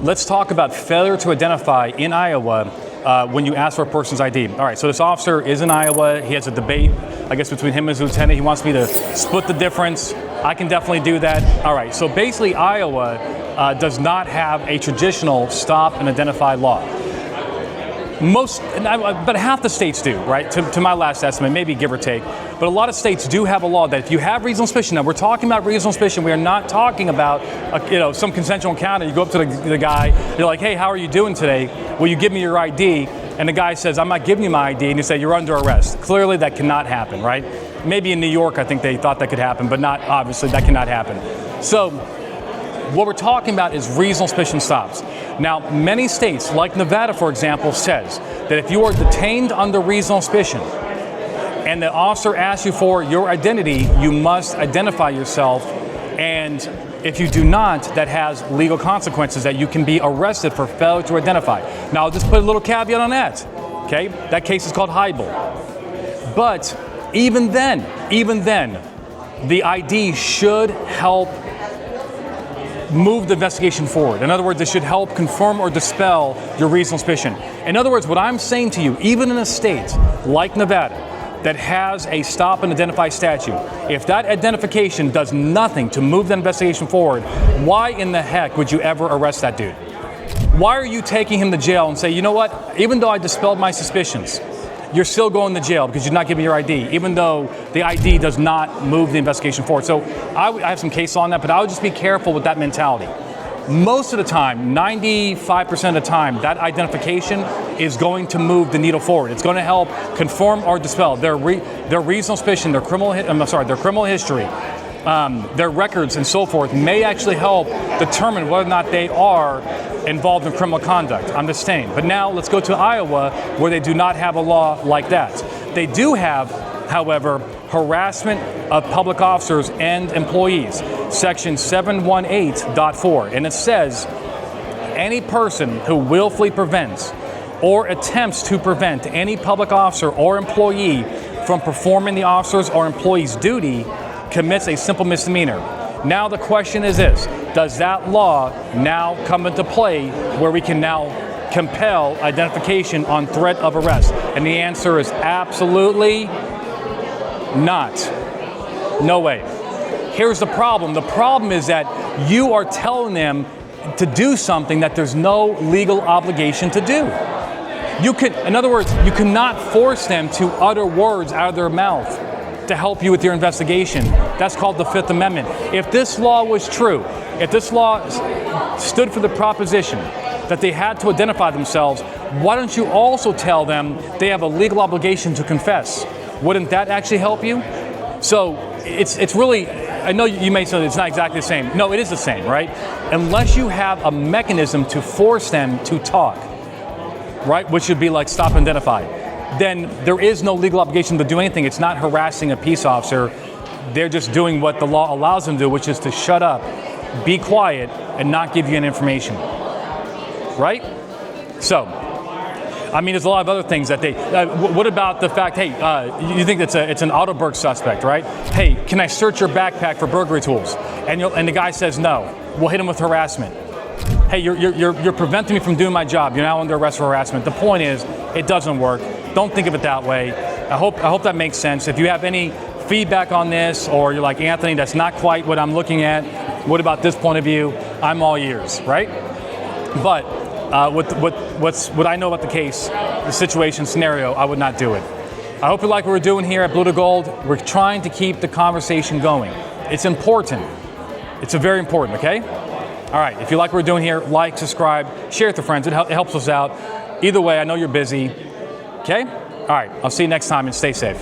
let's talk about failure to identify in Iowa when you ask for a person's ID. All right, so this officer is in Iowa. He has a debate, I guess, between him and his lieutenant. He wants me to split the difference. I can definitely do that. All right, so basically Iowa does not have a traditional stop and identify law. But half the states do, right? To my last estimate, maybe give or take. But a lot of states do have a law that if you have reasonable suspicion, now we're talking about reasonable suspicion, we are not talking about some consensual encounter. You go up to the guy, you're like, hey, how are you doing today? Will you give me your ID? And the guy says, I'm not giving you my ID, and you say, you're under arrest. Clearly that cannot happen, right? Maybe in New York, I think they thought that could happen, but not, obviously, that cannot happen. So what we're talking about is reasonable suspicion stops. Now, many states, like Nevada, for example, says that if you are detained under reasonable suspicion and the officer asks you for your identity, you must identify yourself. And if you do not, that has legal consequences, that you can be arrested for failure to identify. Now, I'll just put a little caveat on that. Okay? That case is called Heibel. But even then, the ID should help move the investigation forward. In other words, it should help confirm or dispel your reasonable suspicion. In other words, what I'm saying to you, even in a state like Nevada that has a stop and identify statute, if that identification does nothing to move the investigation forward, why in the heck would you ever arrest that dude? Why are you taking him to jail and say, you know what, even though I dispelled my suspicions, you're still going to jail because you're not giving your ID, even though the ID does not move the investigation forward. So I have some cases on that, but I would just be careful with that mentality. Most of the time, 95% of the time, that identification is going to move the needle forward. It's going to help confirm or dispel their reasonable suspicion, their criminal history, their records, and so forth may actually help determine whether or not they are involved in criminal conduct. I'm just saying. But now let's go to Iowa, where they do not have a law like that. They do have, however, harassment of public officers and employees, section 718.4, and it says, any person who willfully prevents or attempts to prevent any public officer or employee from performing the officer's or employee's duty commits a simple misdemeanor. Now the question is this: does that law now come into play where we can now compel identification on threat of arrest? And the answer is absolutely not. No way. Here's the problem. The problem is that you are telling them to do something that there's no legal obligation to do. In other words, you cannot force them to utter words out of their mouth to help you with your investigation. That's called the Fifth Amendment. If this law was true, if this law stood for the proposition that they had to identify themselves, why don't you also tell them they have a legal obligation to confess? Wouldn't that actually help you? So it's really, I know you may say it's not exactly the same. No, it is the same, right? Unless you have a mechanism to force them to talk, right, which would be like stop and identify, then there is no legal obligation to do anything. It's not harassing a peace officer. They're just doing what the law allows them to do, which is to shut up, be quiet, and not give you any information. Right? So, I mean, there's a lot of other things that they... what about the fact, hey, you think it's an auto burg suspect, right? Hey, can I search your backpack for burglary tools? And the guy says no. We'll hit him with harassment. Hey, you're preventing me from doing my job. You're now under arrest for harassment. The point is, it doesn't work. Don't think of it that way. I hope that makes sense. If you have any feedback on this, or you're like, Anthony, that's not quite what I'm looking at, what about this point of view? I'm all ears, right? But what I know about the case, the situation, scenario, I would not do it. I hope you like what we're doing here at Blue to Gold. We're trying to keep the conversation going. It's important. It's very important, okay? All right, if you like what we're doing here, like, subscribe, share it with friends. It helps us out. Either way, I know you're busy. Okay? All right, I'll see you next time, and stay safe.